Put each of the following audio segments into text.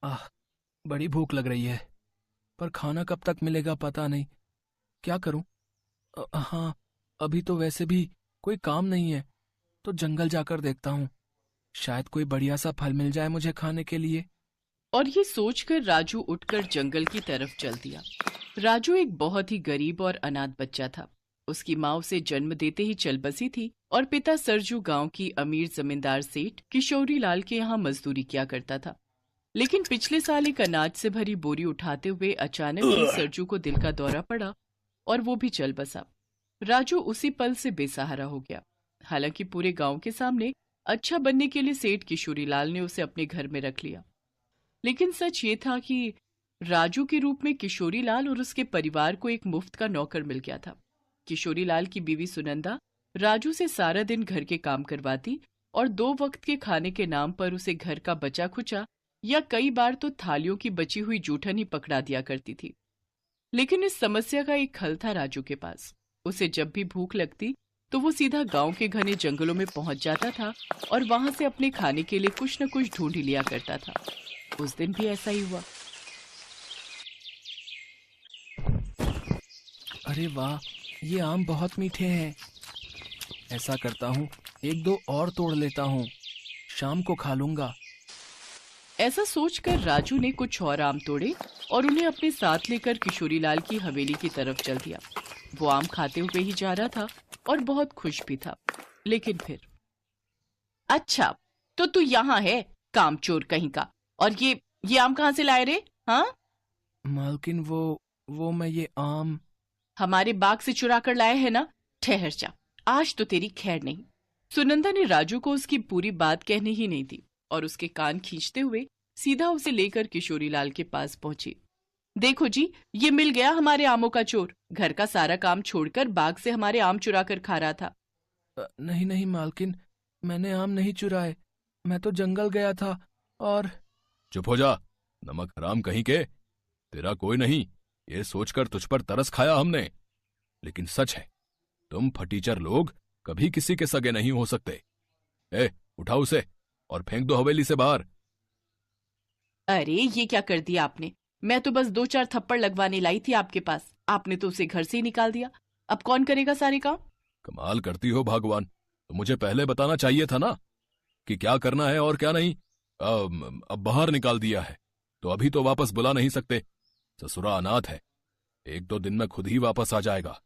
आह, बड़ी भूख लग रही है, पर खाना कब तक मिलेगा पता नहीं। क्या करूं? हाँ, अभी तो वैसे भी कोई काम नहीं है, तो जंगल जाकर देखता हूँ। शायद कोई बढ़िया सा फल मिल जाए मुझे खाने के लिए। और ये सोचकर राजू उठकर जंगल की तरफ चल दिया। राजू एक बहुत ही गरीब और अनाथ बच्चा था। उसकी माँ उसे जन्म देते ही चल बसी थी और पिता सरजू गांव की अमीर जमींदार सेठ किशोरी लाल के यहाँ मजदूरी किया करता था। लेकिन पिछले साल एक अनाज से भरी बोरी उठाते हुए अचानक ही सरजू को दिल का दौरा पड़ा और वो भी चल बसा। राजू उसी पल से बेसहारा हो गया। हालांकि पूरे गांव के सामने अच्छा बनने के लिए सेठ किशोरी लाल ने उसे अपने घर में रख लिया, लेकिन सच ये था कि राजू के रूप में किशोरी लाल और उसके परिवार को एक मुफ्त का नौकर मिल गया था। किशोरी लाल की बीवी सुनंदा राजू से सारा दिन घर के काम करवाती और 2 वक्त के खाने के नाम पर उसे घर का बचा खुचा या कई बार तो थालियों की बची हुई जूठन ही पकड़ा दिया करती थी। लेकिन इस समस्या का एक हल था राजू के पास। उसे जब भी भूख लगती तो वो सीधा गांव के घने जंगलों में पहुंच जाता था और वहां से अपने खाने के लिए कुछ न कुछ ढूंढ लिया करता था। उस दिन भी ऐसा ही हुआ। अरे वाह, ये आम बहुत मीठे हैं। ऐसा करता हूँ, 1-2 और तोड़ लेता हूँ, शाम को खा लूंगा। ऐसा सोचकर राजू ने कुछ और आम तोड़े और उन्हें अपने साथ लेकर किशोरी लाल की हवेली की तरफ चल दिया। वो आम खाते हुए ही जा रहा था और बहुत खुश भी था। लेकिन फिर, अच्छा, तो तू यहाँ है, कामचोर कहीं का। और ये आम कहाँ से लाए रे? हाँ, मालकिन, वो मैं ये आम हमारे बाग से चुरा कर लाए है ना? ठहर जा, आज तो तेरी खैर नहीं। सुनंदा ने राजू को उसकी पूरी बात कहने ही नहीं दी और उसके कान खींचते हुए सीधा उसे लेकर किशोरी लाल के पास पहुंची। देखो जी, ये मिल गया हमारे आमों का चोर। घर का सारा काम छोड़कर बाग से हमारे आम चुरा कर खा रहा था। नहीं नहीं मालकिन, मैंने आम नहीं चुराए। मैं तो जंगल गया था और चुप हो जा, नमक हराम कहीं के। तेरा कोई नहीं, ये सोचकर तुझ पर तरस खाया हमने। लेकिन सच है, तुम फटीचर लोग कभी किसी के सगे नहीं हो सकते। उठाओ उसे और फेंक दो हवेली से बाहर। अरे, ये क्या कर दिया आपने? मैं तो बस 2-4 थप्पड़ लगवाने लाई थी आपके पास, आपने तो उसे घर से ही निकाल दिया। अब कौन करेगा सारे काम? कमाल करती हो भगवान, तो मुझे पहले बताना चाहिए था ना कि क्या करना है और क्या नहीं। अब बाहर निकाल दिया है तो अभी तो वापस बुला नहीं सकते। ससुरा अनाथ है, 1-2 दिन में खुद ही वापस आ जाएगा,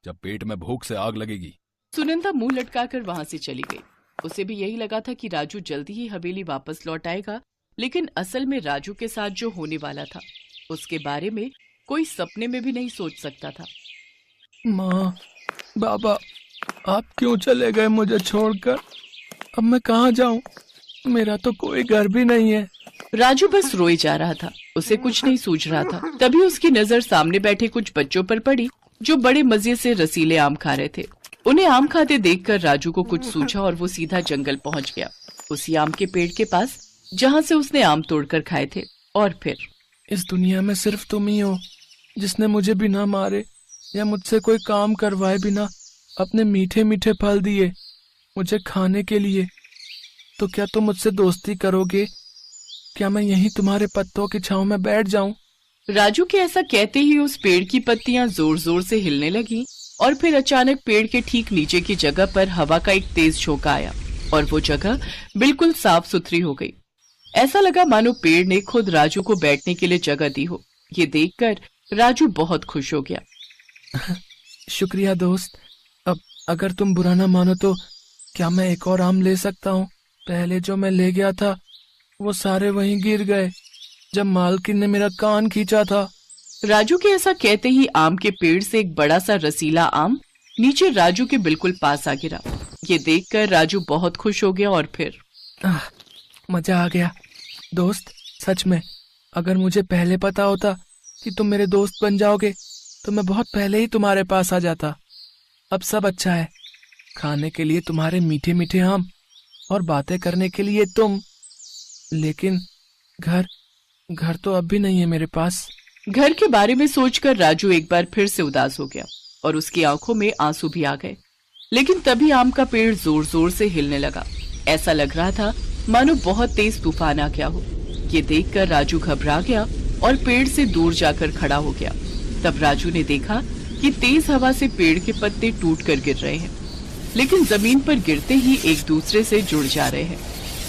जब पेट में भूख से आग लगेगी। सुनंदा मुंह लटकाकर वहां से चली गई। उसे भी यही लगा था कि राजू जल्दी ही हवेली वापस लौट आएगा, लेकिन असल में राजू के साथ जो होने वाला था उसके बारे में कोई सपने में भी नहीं सोच सकता था। माँ, बाबा, आप क्यों चले गए मुझे छोड़कर? अब मैं कहाँ जाऊँ? मेरा तो कोई घर भी नहीं है। राजू बस रोए जा रहा था, उसे कुछ नहीं सूझ रहा था। तभी उसकी नजर सामने बैठे कुछ बच्चों पर पड़ी जो बड़े मजे से रसीले आम खा रहे थे। उन्हें आम खाते देखकर राजू को कुछ सूझा और वो सीधा जंगल पहुंच गया, उसी आम के पेड़ के पास जहां से उसने आम तोड़कर खाए थे। और फिर, इस दुनिया में सिर्फ तुम ही हो जिसने मुझे बिना मारे या मुझसे कोई काम करवाए बिना अपने मीठे मीठे फल दिए मुझे खाने के लिए। तो क्या तुम मुझसे दोस्ती करोगे? क्या मैं यहीं तुम्हारे पत्तों की छांव में बैठ जाऊं? राजू के ऐसा कहते ही उस पेड़ की पत्तियां जोर जोर से हिलने लगी और फिर अचानक पेड़ के ठीक नीचे की जगह पर हवा का एक तेज झोंका आया और वो जगह बिल्कुल साफ सुथरी हो गई। ऐसा लगा मानो पेड़ ने खुद राजू को बैठने के लिए जगह दी हो। ये देखकर राजू बहुत खुश हो गया। शुक्रिया दोस्त। अब अगर तुम बुरा ना मानो तो क्या मैं एक और आम ले सकता हूँ? पहले जो मैं ले गया था वो सारे वहीं गिर गए जब मालकिन ने मेरा कान खींचा था। राजू के ऐसा कहते ही आम के पेड़ से एक बड़ा सा रसीला आम नीचे राजू के बिल्कुल पास आ गिरा। ये देखकर राजू बहुत खुश हो गया और फिर, मजा आ गया दोस्त। सच में, अगर मुझे पहले पता होता कि तुम मेरे दोस्त बन जाओगे तो मैं बहुत पहले ही तुम्हारे पास आ जाता। अब सब अच्छा है, खाने के लिए तुम्हारे मीठे मीठे आम और बातें करने के लिए तुम। लेकिन घर तो अब भी नहीं है मेरे पास। घर के बारे में सोचकर राजू एक बार फिर से उदास हो गया और उसकी आंखों में आंसू भी आ गए। लेकिन तभी आम का पेड़ जोर जोर से हिलने लगा। ऐसा लग रहा था मानो बहुत तेज तूफान आ गया हो। ये देखकर राजू घबरा गया और पेड़ से दूर जाकर खड़ा हो गया। तब राजू ने देखा कि तेज हवा से पेड़ के पत्ते टूटकर गिर रहे हैं, लेकिन जमीन पर गिरते ही एक दूसरे से जुड़ जा रहे हैं।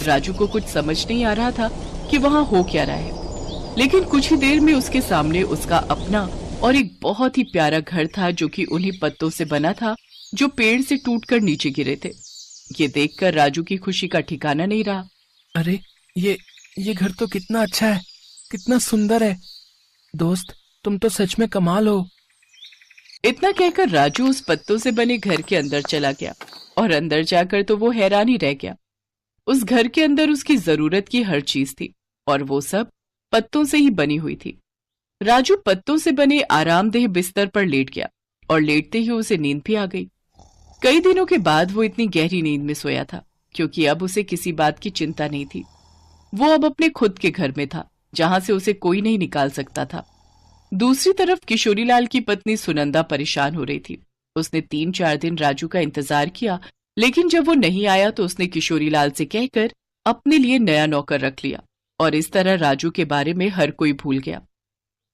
राजू को कुछ समझ नहीं आ रहा था कि वहाँ हो क्या रहा है, लेकिन कुछ ही देर में उसके सामने उसका अपना और एक बहुत ही प्यारा घर था जो कि उन्हीं पत्तों से बना था जो पेड़ से टूटकर नीचे गिरे थे। ये देखकर राजू की खुशी का ठिकाना नहीं रहा। अरे ये घर तो कितना अच्छा है, कितना सुंदर है। दोस्त, तुम तो सच में कमाल हो। इतना कहकर राजू उस पत्तों से बने घर के अंदर चला गया और अंदर जाकर तो वो हैरान ही रह गया। उस घर के अंदर उसकी जरूरत की हर चीज थी और वो सब पत्तों से ही बनी हुई थी। राजू पत्तों से बने आरामदेह बिस्तर पर लेट गया और लेटते ही उसे नींद भी आ गई। कई दिनों के बाद वो इतनी गहरी नींद में सोया था क्योंकि अब उसे किसी बात की चिंता नहीं थी। वो अब अपने खुद के घर में था जहां से उसे कोई नहीं निकाल सकता था। दूसरी तरफ किशोरीलाल की पत्नी सुनंदा परेशान हो रही थी। उसने 3-4 दिन राजू का इंतजार किया, लेकिन जब वो नहीं आया तो उसने किशोरीलाल से कहकर अपने लिए नया नौकर रख लिया और इस तरह राजू के बारे में हर कोई भूल गया।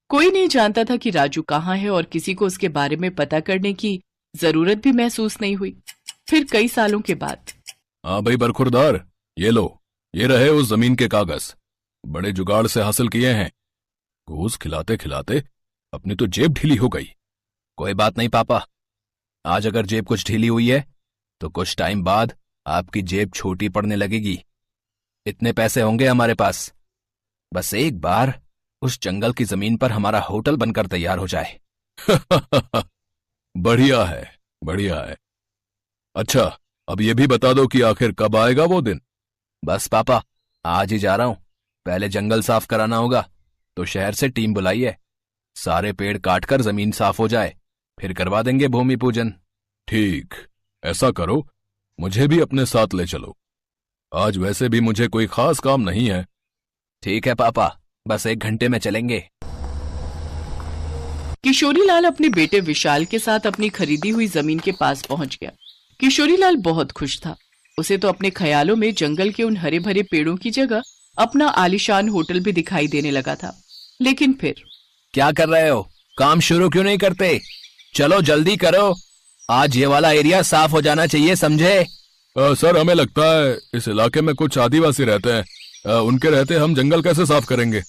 कोई नहीं जानता था कि राजू कहाँ है और किसी को उसके बारे में पता करने की जरूरत भी महसूस नहीं हुई। फिर कई सालों के बाद, हाँ भाई बरखुरदार, ये लो, ये रहे उस जमीन के कागज। बड़े जुगाड़ से हासिल किए हैं। घूस खिलाते खिलाते अपनी तो जेब ढीली हो गई। कोई बात नहीं पापा, आज अगर जेब कुछ ढीली हुई है तो कुछ टाइम बाद आपकी जेब छोटी पड़ने लगेगी। इतने पैसे होंगे हमारे पास, बस एक बार उस जंगल की जमीन पर हमारा होटल बनकर तैयार हो जाए। बढ़िया है, बढ़िया है। अच्छा, अब ये भी बता दो कि आखिर कब आएगा वो दिन। बस पापा, आज ही जा रहा हूं। पहले जंगल साफ कराना होगा, तो शहर से टीम बुलाइए। सारे पेड़ काटकर जमीन साफ हो जाए, फिर करवा देंगे भूमि पूजन। ठीक, ऐसा करो, मुझे भी अपने साथ ले चलो। आज वैसे भी मुझे कोई खास काम नहीं है। ठीक है पापा, बस 1 घंटे में चलेंगे। किशोरीलाल अपने बेटे विशाल के साथ अपनी खरीदी हुई जमीन के पास पहुंच गया। किशोरीलाल बहुत खुश था। उसे तो अपने ख्यालों में जंगल के उन हरे भरे पेड़ों की जगह अपना आलीशान होटल भी दिखाई देने लगा था। लेकिन फिर, क्या कर रहे हो? काम शुरू क्यों नहीं करते? चलो जल्दी करो, आज ये वाला एरिया साफ हो जाना चाहिए, समझे? सर, हमें लगता है इस इलाके में कुछ आदिवासी रहते हैं। उनके रहते हम जंगल कैसे साफ करेंगे?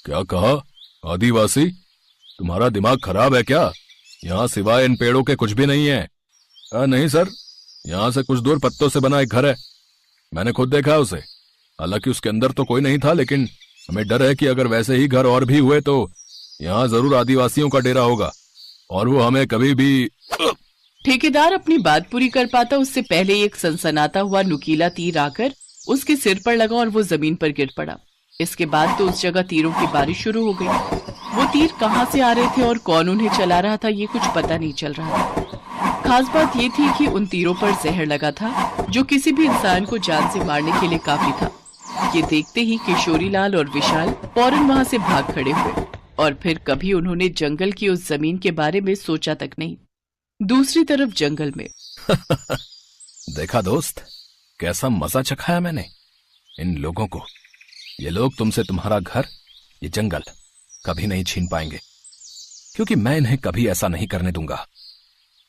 क्या कहा? आदिवासी? तुम्हारा दिमाग खराब है क्या? यहाँ सिवाय इन पेड़ों के कुछ भी नहीं है। नहीं सर, यहाँ से कुछ दूर पत्तों से बना एक घर है, मैंने खुद देखा है उसे। हालांकि उसके अंदर तो कोई नहीं था, लेकिन हमें डर है कि अगर वैसे ही घर और भी हुए तो यहाँ जरूर आदिवासियों का डेरा होगा और वो हमें कभी भी। ठेकेदार अपनी बात पूरी कर पाता उससे पहले एक सनसनाता हुआ नुकीला तीर आकर उसके सिर पर लगा और वो जमीन पर गिर पड़ा। इसके बाद तो उस जगह तीरों की बारिश शुरू हो गई। वो तीर कहाँ से आ रहे थे और कौन उन्हें चला रहा था, ये कुछ पता नहीं चल रहा था। खास बात ये थी कि उन तीरों पर जहर लगा था जो किसी भी इंसान को जान से मारने के लिए काफी था। ये देखते ही किशोरीलाल और विशाल फौरन वहाँ से भाग खड़े हुए और फिर कभी उन्होंने जंगल की उस जमीन के बारे में सोचा तक नहीं। दूसरी तरफ जंगल में देखा दोस्त, कैसा मजा चखाया मैंने इन लोगों को। ये लोग तुमसे तुम्हारा घर, ये जंगल कभी नहीं छीन पाएंगे, क्योंकि मैं इन्हें कभी ऐसा नहीं करने दूंगा।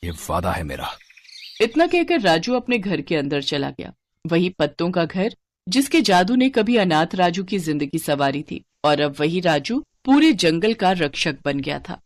ये वादा है मेरा। इतना कहकर राजू अपने घर के अंदर चला गया। वही पत्तों का घर जिसके जादू ने कभी अनाथ राजू की जिंदगी संवारी थी, और अब वही राजू पूरे जंगल का रक्षक बन गया था।